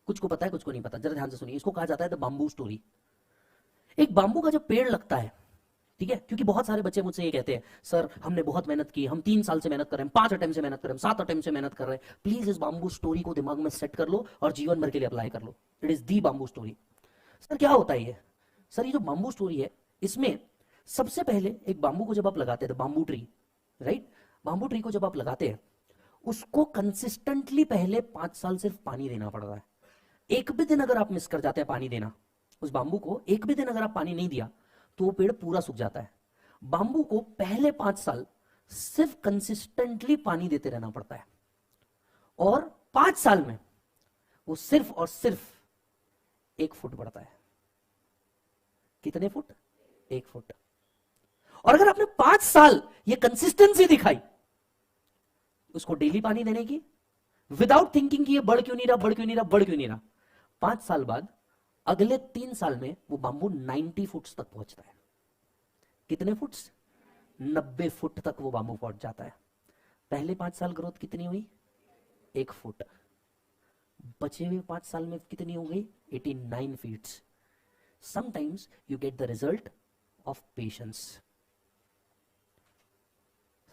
कुछ को पता है, कुछ को नहीं पता, जरा ध्यान से सुनिए। इसको कहा जाता है द बाम्बू स्टोरी। एक बाम्बू का जब पेड़ लगता है, ठीक है, क्योंकि बहुत सारे बच्चे मुझसे ये कहते हैं, सर हमने बहुत मेहनत की, हम 3 साल से मेहनत कर रहे हैं, 5 अटेम्प्ट से मेहनत कर रहे हैं, 7 अटेम्प्ट से मेहनत कर रहे हैं, प्लीज इस बाम्बू स्टोरी को दिमाग में सेट कर लो और जीवन भर के लिए अप्लाई कर लो। It is the bamboo story. Sir क्या होता है ये? सर ये जो बाम्बू स्टोरी है, इसमें सबसे पहले एक बाम्बू को जब आप लगाते हैं, bamboo tree, right, bamboo tree को जब आप लगाते हैं, उसको कंसिस्टेंटली पहले 5 साल सिर्फ पानी देना पड़ रहा है। एक भी दिन अगर आप मिस कर जाते हैं पानी देना, उस बाम्बू को एक भी दिन अगर आप पानी नहीं दिया, तो वो पेड़ पूरा सूख जाता है। बाम्बू को पहले 5 साल सिर्फ कंसिस्टेंटली पानी देते रहना पड़ता है, और 5 साल में वो सिर्फ और सिर्फ 1 फुट बढ़ता है। कितने फुट? 1 फुट। और अगर आपने 5 साल ये कंसिस्टेंसी दिखाई उसको डेली पानी देने की, विदाउट थिंकिंग कि ये बढ़ क्यों नहीं रहा, बढ़ क्यों नहीं रहा, बढ़ क्यों नहीं रहा, 5 साल बाद अगले 3 साल में वो बाम्बू 90 फुट तक पहुंचता है। कितने फुट? 90 फुट तक वो बाम्बू पहुंच जाता है। पहले 5 साल ग्रोथ कितनी हुई? 1 फुट। बचे हुए 5 साल में कितनी हो गई? 89 feet. Sometimes you get the result of patience.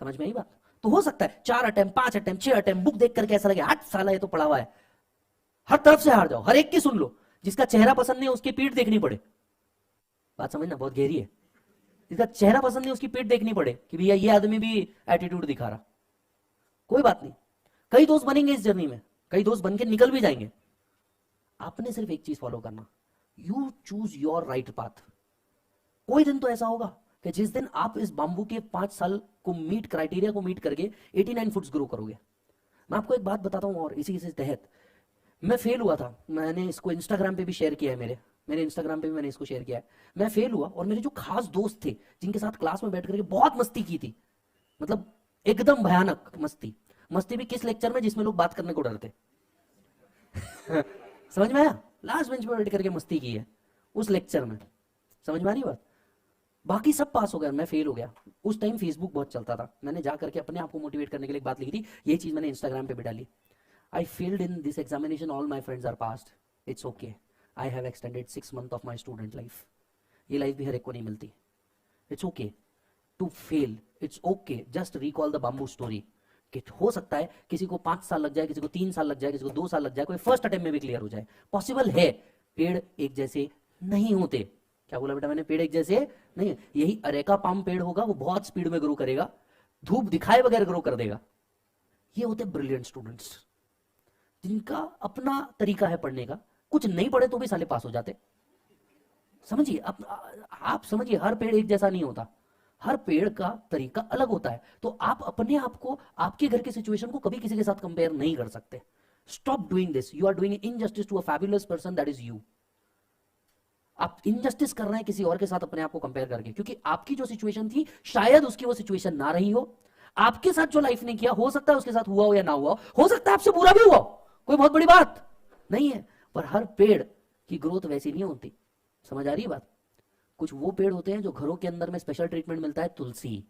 समझ में आई बात? तो हो सकता है 4 अटेम्प्ट, 5 अटेम्प्ट, 6 अटेम्प्ट, बुक देख करके ऐसा लगे 8 साल है तो पढ़ा हुआ है, हर तरफ से हार जाओ, हर एक की सुन लो, जिसका चेहरा पसंद नहीं उसकी पीठ देखनी पड़े। बात समझना बहुत गहरी है। जिसका चेहरा पसंद नहीं उसकी पीठ देखनी पड़े कि भैया ये आदमी भी एटीट्यूड दिखा रहा। कोई बात नहीं, कई दोस्त बनेंगे इस जर्नी में, कई दोस्त बन के निकल भी जाएंगे। आपने सिर्फ एक चीज फॉलो करना, you choose your right path. कोई दिन तो ऐसा होगा कि जिस दिन आप इस बाम्बू के 5 साल को मीट, क्राइटेरिया को मीट करके 89 फुट्स ग्रो करोगे। मैं आपको एक बात बताता हूं, और इसी के तहत मैं फेल हुआ था। मैंने इसको इंस्टाग्राम पे भी शेयर किया है, मेरे इंस्टाग्राम पे भी मैंने इसको शेयर किया है। मैं फेल हुआ, और मेरे जो खास दोस्त थे जिनके साथ क्लास में बैठ करके बहुत मस्ती की थी, मतलब एकदम भयानक मस्ती। मस्ती भी किस लेक्चर में? जिसमें लोग बात करने को डरते। समझ में आया? लास्ट बेंच पर बैठ करके मस्ती की है उस लेक्चर में। समझ में आ रही बात? बाकी सब पास हो गया, मैं फेल हो गया। उस टाइम फेसबुक बहुत चलता था, मैंने जा करके अपने आप को मोटिवेट करने के लिए एक बात लिखी थी, ये चीज मैंने इंस्टाग्राम पे भी डाली। I failed in this examination, all my friends are passed. It's okay. I have extended 6 months of my student life. ये लाइफ भी हर एक को नहीं मिलती। It's okay to fail. It's okay. Just recall the bamboo story. कि हो सकता है किसी को 5 साल लग जाए, किसी को 3 साल लग जाए, किसी को 2 साल लग जाए, कोई फर्स्ट अटेम्प्ट में भी क्लियर हो जाए। पॉसिबल है। पेड़ एक जैसे नहीं होते। क्या बोला बेटा मैंने? पेड़ एक जैसे नहीं। यही अरेका पाम पेड़ होगा, वो बहुत स्पीड में ग्रो करेगा, धूप दिखाए बगैर ग्रो कर देगा। ये होते ब्रिलियंट स्टूडेंट्स जिनका अपना तरीका है पढ़ने का। कुछ नहीं पढ़े तो भी साले पास हो जाते। समझिए, आप समझिए, हर पेड़ एक जैसा नहीं होता, हर पेड़ का तरीका अलग होता है। तो आप अपने आप को, आपके घर की सिचुएशन को कभी किसी के साथ कंपेयर नहीं कर सकते। Stop doing this. You are doing injustice to a fabulous person, that is you. आप इनजस्टिस कर रहे हैं किसी और के साथ अपने आप को कंपेयर करके, क्योंकि आपकी जो सिचुएशन थी शायद उसकी वो सिचुएशन ना रही हो। आपके साथ जो लाइफ ने किया, हो सकता है उसके साथ हुआ हो या ना हुआ हो सकता है आपसे बुरा भी हुआ हो, कोई बहुत बड़ी बात नहीं है। पर हर पेड़ की ग्रोथ वैसी नहीं होती। समझ आ रही है बात? कुछ वो पेड़ होते हैं जो घरों के अंदर में स्पेशल ट्रीटमेंट मिलता है, तुलसी।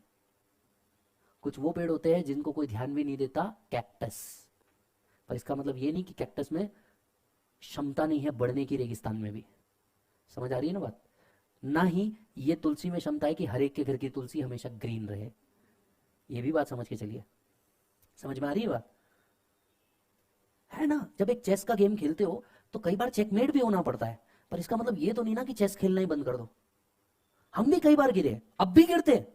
कुछ वो पेड़ होते हैं जिनको कोई ध्यान भी नहीं देता, कैक्टस। पर इसका मतलब ये नहीं कि कैक्टस में क्षमता नहीं है बढ़ने की, रेगिस्तान में भी। समझ आ रही है ना बात? ना ही ये तुलसी में क्षमता है कि हर एक के घर की तुलसी हमेशा ग्रीन रहे। ये भी बात समझ के चलिए। समझ में आ रही है बात? है ना? जब एक चेस का गेम खेलते हो तो कई बार चेकमेट भी होना पड़ता है, पर इसका मतलब ये तो नहीं ना कि चेस खेलना ही बंद कर दो। हम भी कई बार गिरे, अब भी गिरते हैं।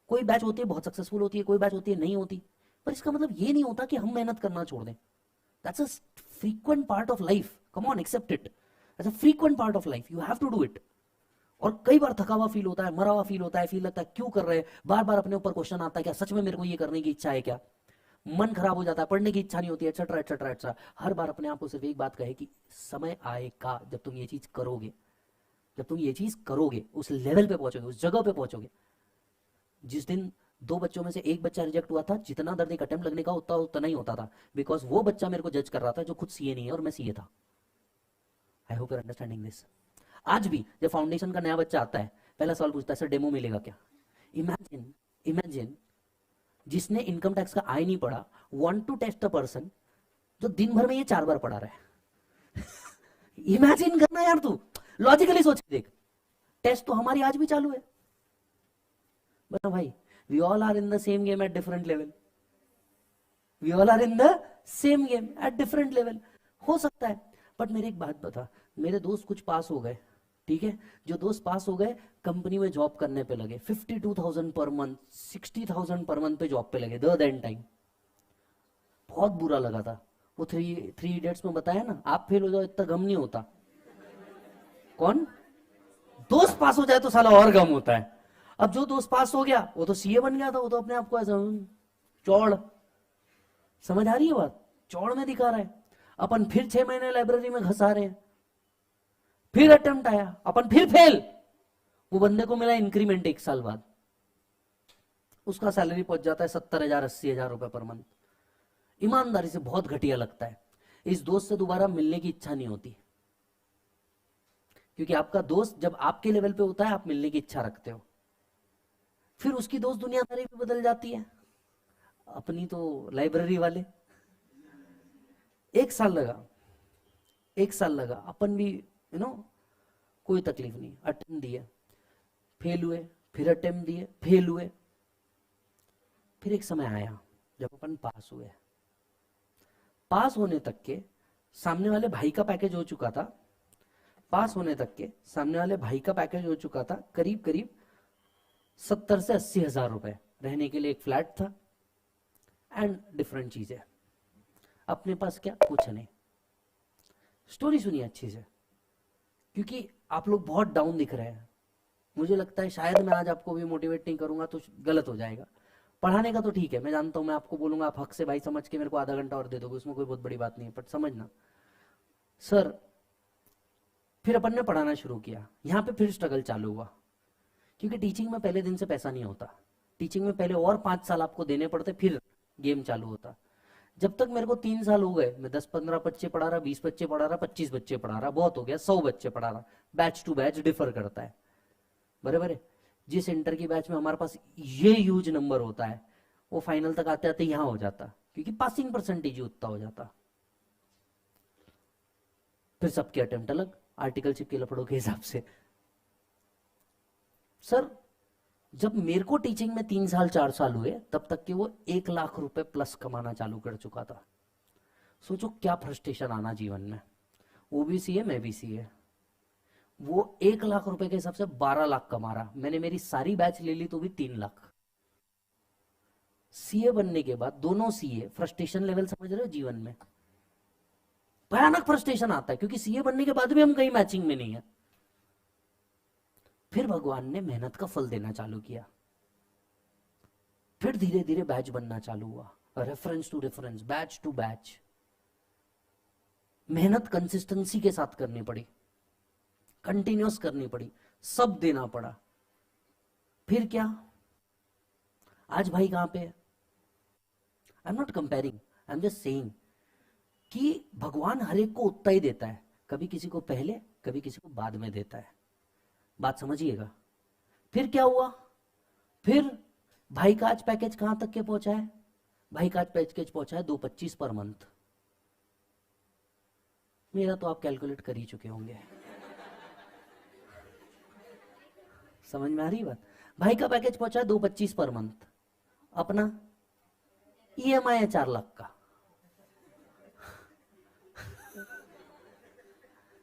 कोई बैच होती है बहुत सक्सेसफुल होती है, कोई बैच होती है नहीं होती, पर इसका मतलब ये नहीं होता कि हम मेहनत करना छोड़ दें। That's a frequent part of life. Come on, accept it. That's a frequent part of life, you have to do it. और कई बार थका हुआ फील होता है, मरा हुआ फील होता है, फील लगता है क्यों कर रहे हैं, बार बार अपने ऊपर क्वेश्चन आता है, क्या सच में मेरे को ये करने की इच्छा है क्या? मन खराब हो जाता है, पढ़ने की इच्छा नहीं होती, एक्सेट्रा एक्सेट्रा एक्सेट्रा। हर बार अपने आप को सिर्फ एक बात कहे कि समय आएगा जब तुम ये चीज करोगे, जब तुम ये चीज करोगे, उस लेवल पे पहुंचोगे, उस जगह पे पहुंचोगे। जिस दिन 2 बच्चों में से एक बच्चा रिजेक्ट हुआ था, जितना दर्द एक अटेम्प्ट लगने का उतना ही होता था, बिकॉज वो बच्चा मेरे को जज कर रहा था जो खुद सीए नहीं है और मैं सीए था। I hope you are understanding this. आज भी जब फाउंडेशन का नया बच्चा आता है, पहला सवाल पूछता है, सर डेमो मिलेगा क्या? इमेजिन, इमेजिन जिसने इनकम टैक्स का आय नहीं पढ़ा, want to test a person जो दिन भर में ये 4 बार पढ़ा रहा है। इमेजिन करना यार, तू लॉजिकली सोच के देख, टेस्ट तो हमारी आज भी चालू है। बता भाई, we all are in the same game at different level, we all are in the same game at different level. हो सकता है, बट मेरे एक बात बता, मेरे दोस्त कुछ पास हो गए, ठीक है, जो दोस्त पास हो गए कंपनी में जॉब करने पे लगे, 52,000 पर मंथ, 60,000 पर मंथ पे जॉब पे लगे द देन टाइम। बहुत बुरा लगा था। वो थ्री इडियट्स में बताया ना, आप फेल हो जाओ इतना गम नहीं होता, कौन दोस्त पास हो जाए तो साला और गम होता है। अब जो दोस्त पास हो गया वो तो सीए बन गया था, वो तो अपने आप को ऐसा चौड़, समझ आ रही है बात, चौड़ में दिखा रहा है। अपन फिर 6 महीने लाइब्रेरी में घसा रहे हैं, फिर अटेम्प्ट आया, अपन फिर फेल। वो बंदे को मिला इंक्रीमेंट 1 साल बाद, उसका सैलरी पहुंच जाता है 70,000 80,000 रुपए पर मंथ। ईमानदारी से बहुत घटिया लगता है। इस दोस्त से दोबारा मिलने की इच्छा नहीं होती, क्योंकि आपका दोस्त जब आपके लेवल पे होता है आप मिलने की इच्छा रखते हो, फिर उसकी दोस्त दुनियादारी भी बदल जाती है। अपनी तो लाइब्रेरी वाले, 1 साल लगा, 1 साल लगा, अपन भी कोई तकलीफ नहीं, अटेम्प्ट दिए, फेल हुए, फिर अटेम्प्ट दिए, फेल हुए, फिर एक समय आया जब अपन पास हुए। पास होने तक के सामने वाले भाई का पैकेज हो चुका था, पास होने तक के सामने वाले भाई का पैकेज हो चुका था करीब करीब 70 से 80 हजार रुपए, रहने के लिए एक फ्लैट था एंड डिफरेंट चीजें। अपने पास क्या, कुछ नहीं। स्टोरी सुनिए अच्छी से, क्योंकि आप लोग बहुत डाउन दिख रहे हैं। मुझे लगता है शायद मैं आज आपको भी मोटिवेट नहीं करूंगा तो गलत हो जाएगा। पढ़ाने का तो ठीक है, मैं जानता हूं, मैं आपको बोलूंगा आप हक से भाई समझ के मेरे को आधा घंटा और दे दोगे, उसमें कोई बहुत बड़ी बात नहीं है, बट समझना सर। फिर अपन ने पढ़ाना शुरू किया, यहाँ पे फिर स्ट्रगल चालू हुआ, क्योंकि टीचिंग में पहले दिन से पैसा नहीं होता। टीचिंग में पहले और 5 साल आपको देने पड़ते, फिर गेम चालू होता। जब तक मेरे को 3 साल हो गए, मैं 10-15 बच्चे पढ़ा रहा, 20 बच्चे पढ़ा रहा, 25 बच्चे पढ़ा रहा, बहुत हो गया, 100 बच्चे पढ़ा रहा। बैच टू बैच डिफर करता है, बराबर है। जिस इंटर की बैच में हमारे पास ये ह्यूज नंबर होता है, वो फाइनल तक आते आते यहां हो जाता, क्योंकि पासिंग परसेंटेज उतना हो जाता। फिर सबके अटेम्प्ट अलग, आर्टिकलशिप के लफड़ों के हिसाब से। सर जब मेरे को टीचिंग में 3 साल 4 साल हुए, तब तक कि वो 1 लाख रुपए प्लस कमाना चालू कर चुका था। सोचो क्या फ्रस्ट्रेशन आना जीवन में। वो भी सीए, मैं भी सीए। वो 1 लाख रुपए के हिसाब से 12 लाख कमा रहा, मैंने मेरी सारी बैच ले ली तो भी 3 लाख। सीए बनने के बाद दोनों सीए, फ्रस्ट्रेशन लेवल समझ रहे हो जीवन में, भयानक फ्रस्ट्रेशन आता है, क्योंकि सीए बनने के बाद भी हम कहीं मैचिंग में नहीं है। फिर भगवान ने मेहनत का फल देना चालू किया, फिर धीरे धीरे बैच बनना चालू हुआ, reference to reference, batch to batch. मेहनत कंसिस्टेंसी के साथ करनी पड़ी, कंटिन्यूस करनी पड़ी, सब देना पड़ा। फिर क्या, आज भाई कहां पे है? I am not comparing, I am just saying कि भगवान हर एक को उतना ही देता है, कभी किसी को पहले, कभी किसी को बाद में देता है, बात समझिएगा। फिर क्या हुआ, फिर भाई का आज पैकेज कहां तक के पहुंचा है? भाई का आज पैकेज पहुंचा है 225 पर मंथ। मेरा तो आप कैलकुलेट कर ही चुके होंगे, समझ में आ रही बात। भाई का पैकेज पहुंचा है 225 पर मंथ, अपना ईएमआई है 4 लाख का,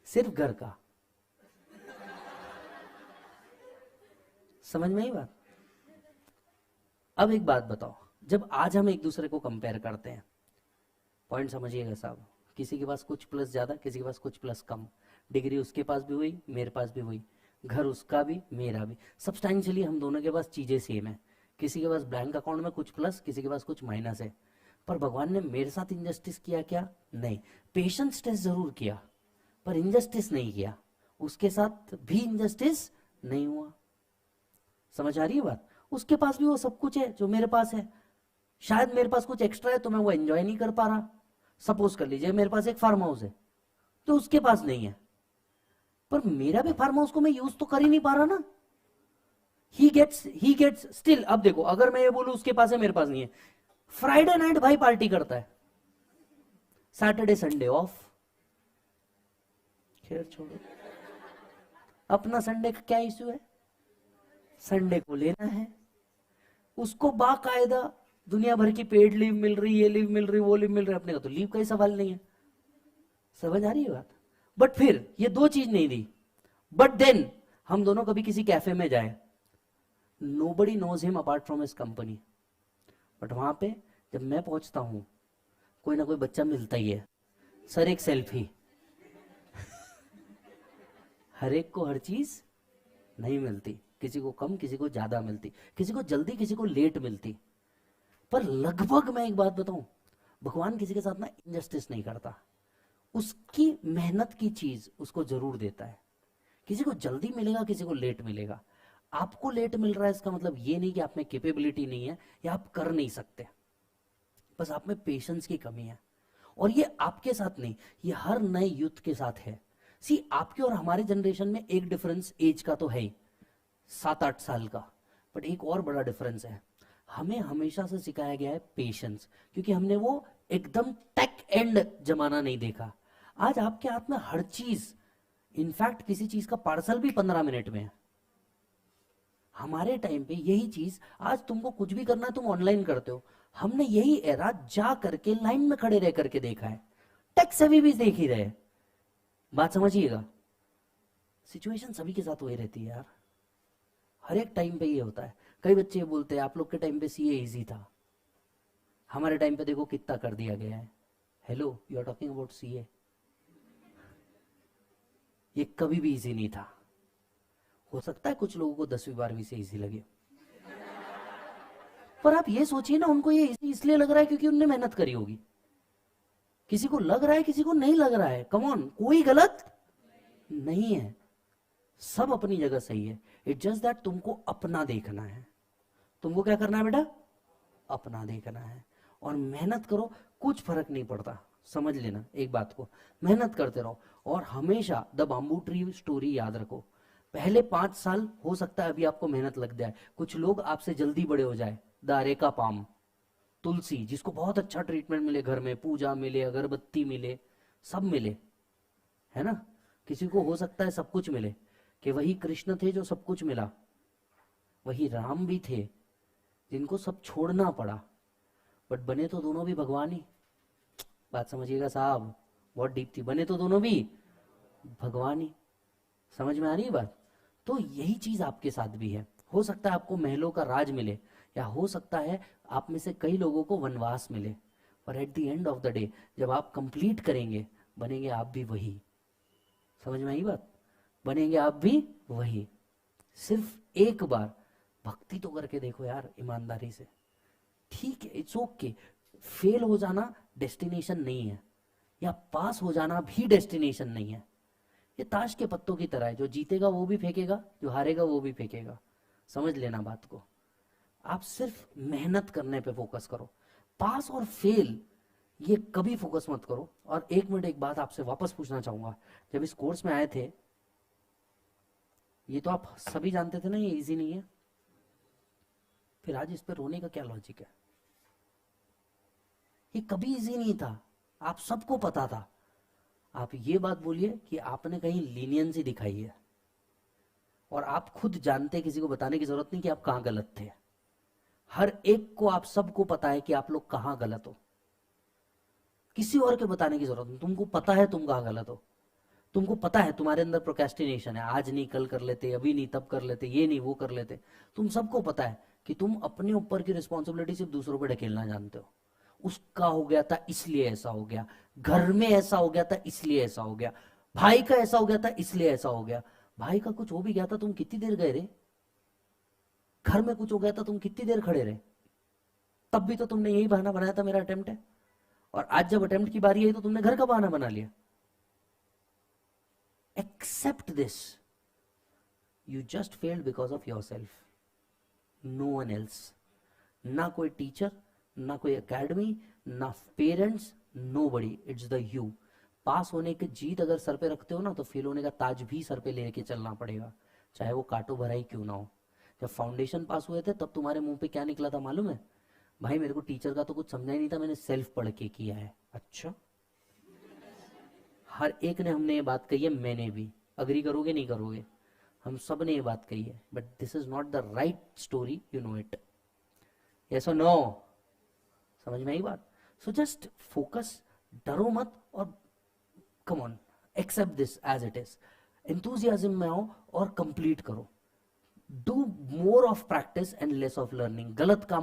सिर्फ घर का। समझ में आई बात। अब एक बात बताओ, जब आज हम एक दूसरे को कंपेयर करते हैं, पॉइंट समझिएगा साहब, किसी के पास कुछ प्लस ज्यादा, किसी के पास कुछ प्लस कम, डिग्री उसके पास भी हुई, मेरे पास भी हुई, घर उसका भी मेरा भी, सब्सटैंशियली हम दोनों के पास चीजें सेम है। किसी के पास बैंक अकाउंट में कुछ प्लस, किसी के पास कुछ माइनस है। पर भगवान ने मेरे साथ इनजस्टिस किया क्या? नहीं। पेशेंस टेस्ट जरूर किया, पर इनजस्टिस नहीं किया। उसके साथ भी इनजस्टिस नहीं हुआ। समझ आ रही है बात। उसके पास भी वो सब कुछ है जो मेरे पास है, शायद मेरे पास कुछ एक्स्ट्रा है तो मैं वो एंजॉय नहीं कर पा रहा। सपोज कर लीजिए मेरे पास एक फार्म हाउस है तो उसके पास नहीं है, पर मेरा भी फार्म हाउस को मैं यूज तो कर ही नहीं पा रहा ना। He gets still. अब देखो, अगर मैं ये बोलूं उसके पास है मेरे पास नहीं है, फ्राइडे नाइट भाई पार्टी करता है, सैटरडे संडे ऑफ, खैर छोड़ो, अपना संडे का क्या इश्यू है? संडे को लेना है, उसको बाकायदा दुनिया भर की पेड लीव मिल रही, ये लीव मिल रही, वो लीव मिल रही, अपने का तो लीव का ही सवाल नहीं है। समझ आ रही है बात? बट फिर ये दो चीज नहीं दी, बट देन हम दोनों कभी किसी कैफे में जाए, nobody knows him apart from his company, but वहां पे जब मैं पहुंचता हूं कोई ना कोई बच्चा मिलता ही है, सर एक सेल्फी। हर एक को हर चीज नहीं मिलती, किसी को कम, किसी को ज्यादा मिलती, किसी को जल्दी, किसी को लेट मिलती। पर लगभग मैं एक बात बताऊं, भगवान किसी के साथ ना इनजस्टिस नहीं करता, उसकी मेहनत की चीज उसको जरूर देता है। किसी को जल्दी मिलेगा, किसी को लेट मिलेगा। आपको लेट मिल रहा है इसका मतलब ये नहीं कि आप में कैपेबिलिटी नहीं है या आप कर नहीं सकते, बस आप में पेशेंस की कमी है। और ये आपके साथ नहीं, ये हर नए यूथ के साथ है। सी, आपके और हमारे जनरेशन में एक डिफरेंस एज का तो है ही, 7-8 साल का, बट एक और बड़ा डिफरेंस है, हमें हमेशा से सिखाया गया है पेशेंस, क्योंकि हमने वो एकदम टेक एंड जमाना नहीं देखा। आज आपके हाथ में हर चीज, इनफैक्ट किसी चीज का पार्सल भी 15 मिनट में है। हमारे टाइम पे यही चीज, आज तुमको कुछ भी करना है तुम ऑनलाइन करते हो, हमने यही एरा जा करके लाइन में खड़े रह करके देखा है। टेक सभी भी देख ही रहे, बात समझिएगा। सिचुएशन सभी के साथ वही रहती है यार, हर एक टाइम पे ये होता है। कई बच्चे ये बोलते हैं आप लोग के टाइम पे सीए इजी था, हमारे टाइम पे देखो कितना कर दिया गया है। Hello, you are talking about CA, ये कभी भी इजी नहीं था। हो सकता है कुछ लोगों को 10वीं 12वीं से इजी लगे, पर आप ये सोचिए ना, उनको ये इजी इसलिए लग रहा है क्योंकि उनने मेहनत करी होगी। किसी को लग रहा है, किसी को नहीं लग रहा है, कम ऑन, कोई गलत नहीं है, सब अपनी जगह सही है। इट जस्ट दैट तुमको अपना देखना है। तुमको क्या करना है बेटा? अपना देखना है, और मेहनत करो, कुछ फर्क नहीं पड़ता। समझ लेना एक बात को, मेहनत करते रहो, और हमेशा द बाम्बू ट्री स्टोरी याद रखो। पहले 5 साल हो सकता है अभी आपको मेहनत लग जाए, कुछ लोग आपसे जल्दी बड़े हो जाए। द अरेका पाम, तुलसी, जिसको बहुत अच्छा ट्रीटमेंट मिले, घर में पूजा मिले, अगरबत्ती मिले, सब मिले, है ना। किसी को हो सकता है सब कुछ मिले, कि वही कृष्ण थे जो सब कुछ मिला, वही राम भी थे जिनको सब छोड़ना पड़ा, बट बने तो दोनों भी भगवान ही। बात समझिएगा साहब, बहुत डीप थी, बने तो दोनों भी भगवान ही। समझ में आ रही है बात? तो यही चीज आपके साथ भी है। हो सकता है आपको महलों का राज मिले, या हो सकता है आप में से कई लोगों को वनवास मिले, पर at the end of the day जब आप कंप्लीट करेंगे, बनेंगे आप भी वही। समझ में आई बात? बनेंगे आप भी वही। सिर्फ एक बार भक्ति तो करके देखो यार, ईमानदारी से। ठीक है, इट्स ओके, फेल हो जाना डेस्टिनेशन नहीं है, या पास हो जाना भी डेस्टिनेशन नहीं है। ये ताश के पत्तों की तरह है, जो जीतेगा वो भी फेंकेगा, जो हारेगा वो भी फेंकेगा। समझ लेना बात को। आप सिर्फ मेहनत करने पे फोकस करो, पास और फेल ये कभी फोकस मत करो। और 1 मिनट एक बात आपसे वापस पूछना चाहूंगा, जब इस कोर्स में आए थे, ये तो आप सभी जानते थे ना ये इजी नहीं है, फिर आज इस पे रोने का क्या लॉजिक है? ये कभी इजी नहीं था, आप सबको पता था। आप ये बात बोलिए कि आपने कहीं लीनियंसी दिखाई है, और आप खुद जानते, किसी को बताने की जरूरत नहीं कि आप कहां गलत थे। हर एक को, आप सबको पता है कि आप लोग कहां गलत हो, किसी और के बताने की जरूरत नहीं, तुमको पता है तुम कहां गलत हो। तुमको पता है तुम्हारे अंदर प्रोक्रेस्टिनेशन है, आज नहीं कल कर लेते, अभी नहीं तब कर लेते, ये नहीं वो कर लेते। तुम सबको पता है कि तुम अपने ऊपर की रिस्पॉन्सिबिलिटी सिर्फ दूसरों पर ढकेलना जानते हो। उसका हो गया था इसलिए ऐसा हो गया, घर में ऐसा हो गया था इसलिए ऐसा हो गया, भाई का ऐसा हो गया था इसलिए ऐसा हो गया। भाई का कुछ हो भी गया था, तुम कितनी देर गए रे? घर में कुछ हो गया था, तुम कितनी देर खड़े रहे? तब भी तो तुमने यही बहाना बनाया था, मेरा अटेम्प्ट है। और आज जब अटेम्प्ट की बारी आई तो तुमने घर का बहाना बना लिया। Except this, you just failed because of yourself, no one else. ना कोई टीचर, ना कोई एकेडमी, ना parents, nobody, it's the you. Pass होने की जीत अगर सर पे रखते हो ना, तो फेल होने का ताज भी सर पे लेके चलना पड़ेगा, चाहे वो काटो भरा ही क्यों ना हो। जब फाउंडेशन पास हुए थे तब तुम्हारे मुंह पे क्या निकला था मालूम है? भाई मेरे को टीचर का तो कुछ समझा ही नहीं था, मैंने सेल्फ पढ़ के किया है। अच्छा, हर एक ने हमने ये बात कही है, मैंने भी, अग्री करोगे नहीं करोगे, हम सब ने ये बात कही है, but this is not the right story, you know it, yes और नो, समझ में आई बात? सो जस्ट फोकस, डरो मत, और come on, accept this as it is, enthusiasm में आओ और कंप्लीट करो, do more of practice and less of learning, गलत काम